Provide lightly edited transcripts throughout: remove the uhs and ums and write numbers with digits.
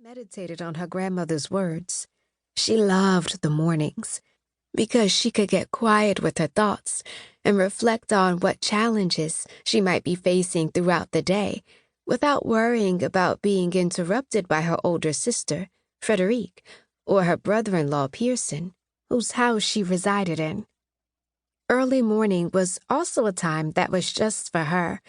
meditated on her grandmother's words. She loved the mornings because she could get quiet with her thoughts and reflect on what challenges she might be facing throughout the day without worrying about being interrupted by her older sister, Frederique, or her brother-in-law, Pearson, whose house she resided in. Early morning was also a time that was just for her,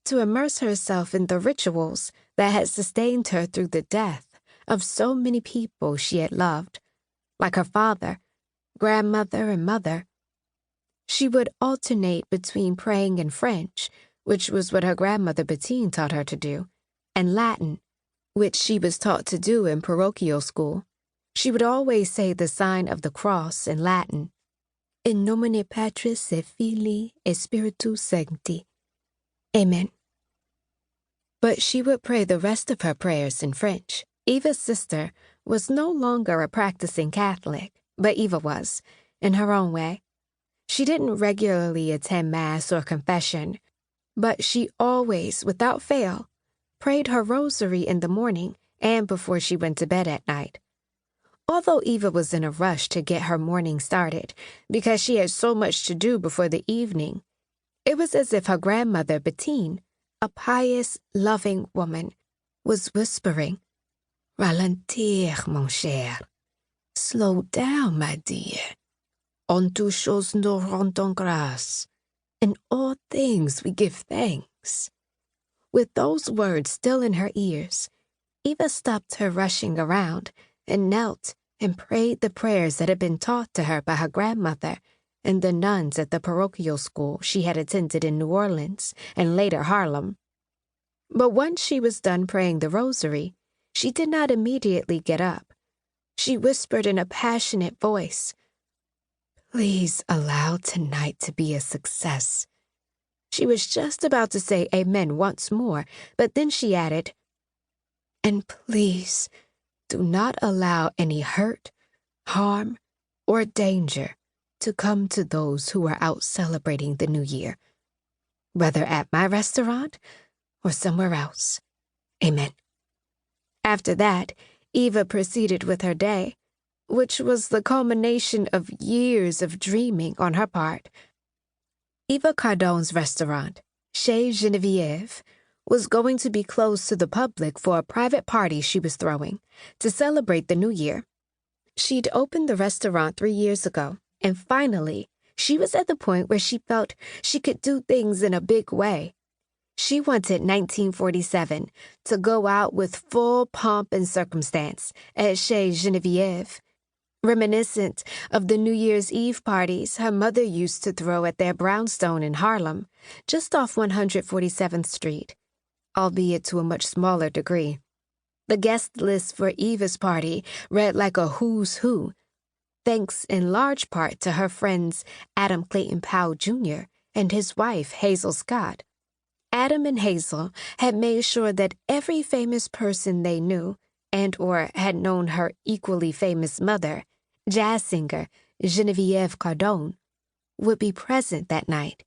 to immerse herself in the rituals that had sustained her through the death of so many people she had loved, like her father, grandmother, and mother. She would alternate between praying in French, which was what her grandmother Bettine taught her to do, and Latin, which she was taught to do in parochial school. She would always say the sign of the cross in Latin, In nomine Patris et Filii et Spiritus Sancti. Amen. But she would pray the rest of her prayers in French. Eva's sister was no longer a practicing Catholic, but Eva was, in her own way. She didn't regularly attend Mass or confession, but she always, without fail, prayed her rosary in the morning and before she went to bed at night. Although Eva was in a rush to get her morning started because she had so much to do before the evening, it was as if her grandmother, Bettine, a pious, loving woman, was whispering, Ralentir, mon cher. Slow down, my dear. En toutes choses nous rendons grâce. In all things we give thanks. With those words still in her ears, Eva stopped her rushing around and knelt and prayed the prayers that had been taught to her by her grandmother and the nuns at the parochial school she had attended in New Orleans and later Harlem. But once she was done praying the rosary, she did not immediately get up. She whispered in a passionate voice, Please allow tonight to be a success. She was just about to say amen once more, but then she added, And please do not allow any hurt, harm, or danger to come to those who are out celebrating the new year, whether at my restaurant or somewhere else. Amen. After that, Eva proceeded with her day, which was the culmination of years of dreaming on her part. Eva Cardon's restaurant, Chez Geneviève, was going to be closed to the public for a private party she was throwing to celebrate the new year. She'd opened the restaurant 3 years ago, and finally, she was at the point where she felt she could do things in a big way. She wanted 1947 to go out with full pomp and circumstance at Chez Geneviève, reminiscent of the New Year's Eve parties her mother used to throw at their brownstone in Harlem, just off 147th Street, albeit to a much smaller degree. The guest list for Eva's party read like a who's who, thanks in large part to her friends Adam Clayton Powell Jr. and his wife Hazel Scott. Adam and Hazel had made sure that every famous person they knew and or had known her equally famous mother, jazz singer Geneviève Cardon, would be present that night.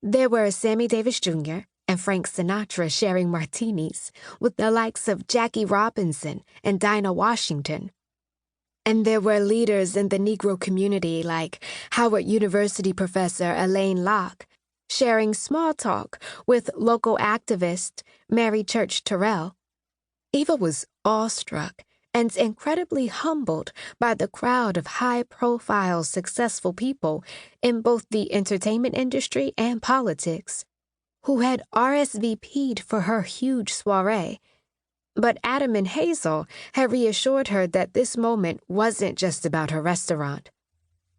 There were Sammy Davis Jr. and Frank Sinatra sharing martinis with the likes of Jackie Robinson and Dinah Washington. And there were leaders in the Negro community like Howard University professor Elaine Locke, sharing small talk with local activist Mary Church Terrell. Eva was awestruck and incredibly humbled by the crowd of high-profile, successful people in both the entertainment industry and politics who had RSVP'd for her huge soiree. But Adam and Hazel had reassured her that this moment wasn't just about her restaurant.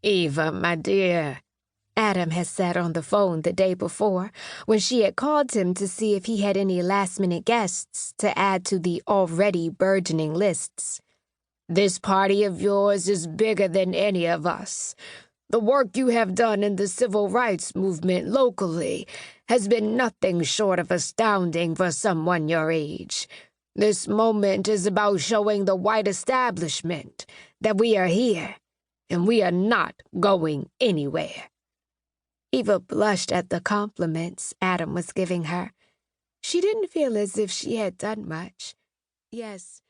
Eva, my dear, Adam had said on the phone the day before when she had called him to see if he had any last-minute guests to add to the already burgeoning lists. This party of yours is bigger than any of us. The work you have done in the civil rights movement locally has been nothing short of astounding for someone your age. This moment is about showing the white establishment that we are here and we are not going anywhere. Eva blushed at the compliments Adam was giving her. She didn't feel as if she had done much. Yes,